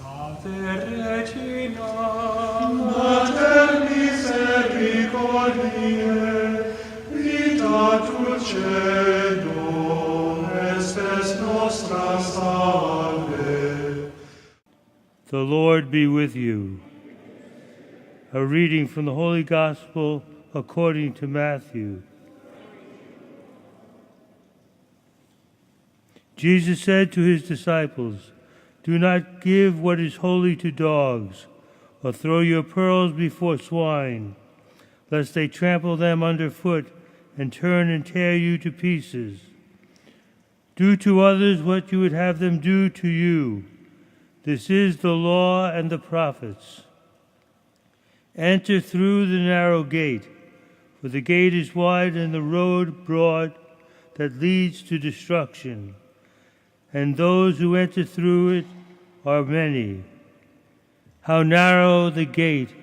Ave Regina, Mater misericordiae, vita dulcedo, estes nostra salve. The Lord be with you. A reading from the Holy Gospel according to Matthew. Jesus said to his disciples, "Do not give what is holy to dogs, or throw your pearls before swine, lest they trample them underfoot and turn and tear you to pieces. Do to others what you would have them do to you. This is the law and the prophets. Enter through the narrow gate, for the gate is wide and the road broad that leads to destruction, and those who enter through it are many. How narrow the gate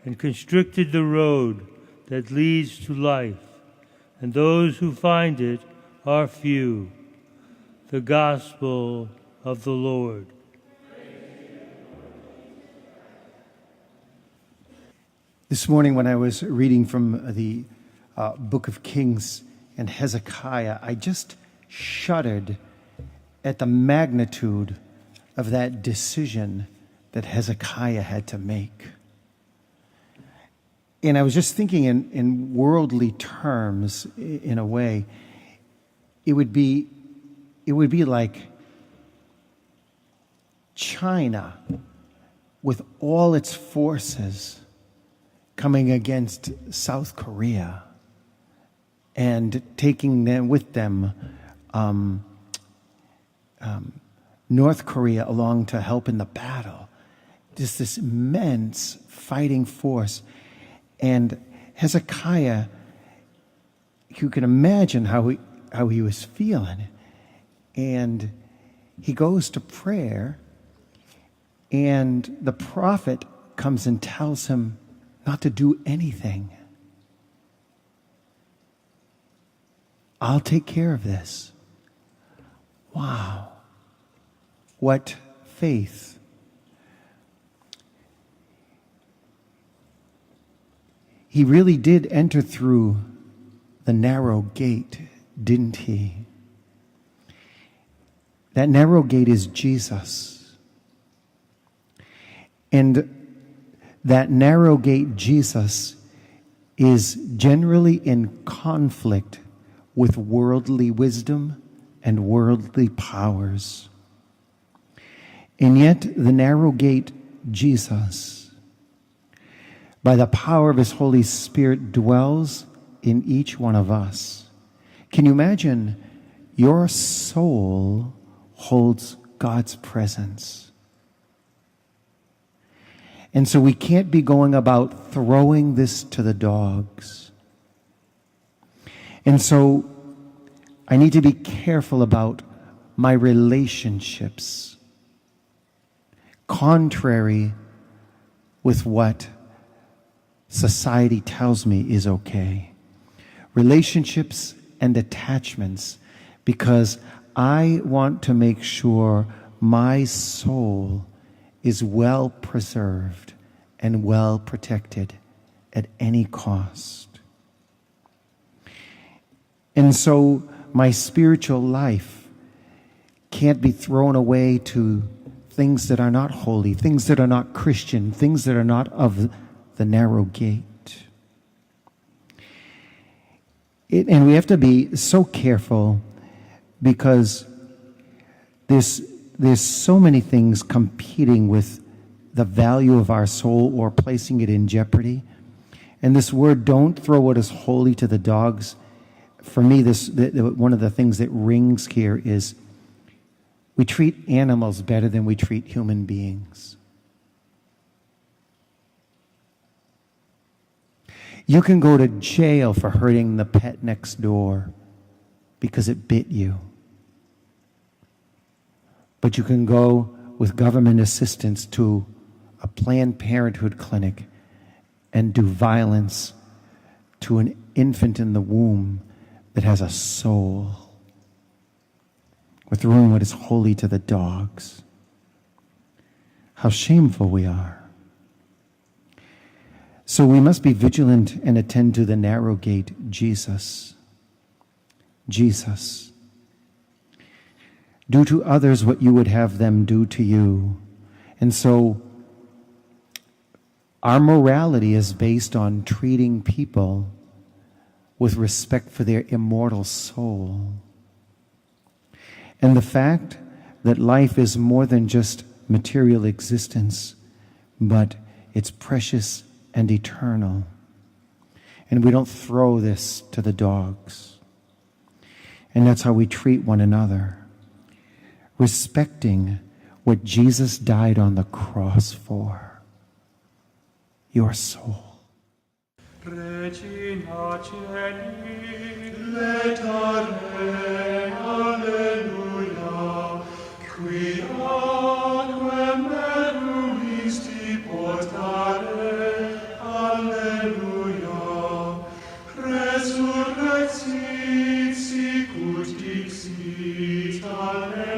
and constricted the road that leads to life, and those who find it are few." The Gospel of the Lord. This morning when I was reading from the book of Kings and Hezekiah, I just shuddered at the magnitude of that decision that Hezekiah had to make. And I was just thinking in worldly terms, in a way, it would be like China with all its forces coming against South Korea and taking them with them North Korea along to help in the battle. Just this immense fighting force. And Hezekiah, you can imagine how he was feeling. And he goes to prayer, and the prophet comes and tells him not to do anything. I'll take care of this. Wow. What faith. He really did enter through the narrow gate, didn't he? That narrow gate is Jesus. And that narrow gate, Jesus, is generally in conflict with worldly wisdom and worldly powers. And yet, the narrow gate, Jesus, by the power of his Holy Spirit, dwells in each one of us. Can you imagine your soul holds God's presence? And so we can't be going about throwing this to the dogs. And so I need to be careful about my relationships, contrary with what society tells me is okay. Relationships and attachments, because I want to make sure my soul is well preserved and well protected at any cost. And so my spiritual life can't be thrown away to things that are not holy, things that are not Christian, things that are not of the narrow gate. And we have to be so careful, because there's so many things competing with the value of our soul or placing it in jeopardy. And this word, don't throw what is holy to the dogs. For me, one of the things that rings here is we treat animals better than we treat human beings. You can go to jail for hurting the pet next door because it bit you. But you can go with government assistance to a Planned Parenthood clinic and do violence to an infant in the womb that has a soul. We're throwing what is holy to the dogs. How shameful we are. So we must be vigilant and attend to the narrow gate, Jesus. Jesus. Do to others what you would have them do to you. And so our morality is based on treating people with respect for their immortal soul. And the fact that life is more than just material existence, but it's precious and eternal. And we don't throw this to the dogs. And that's how we treat one another. Respecting what Jesus died on the cross for. Your soul. Regina Celi, letare, alleluia, qui aquam meruisti portare, alleluia, resurrexit sicut dixit, alleluia.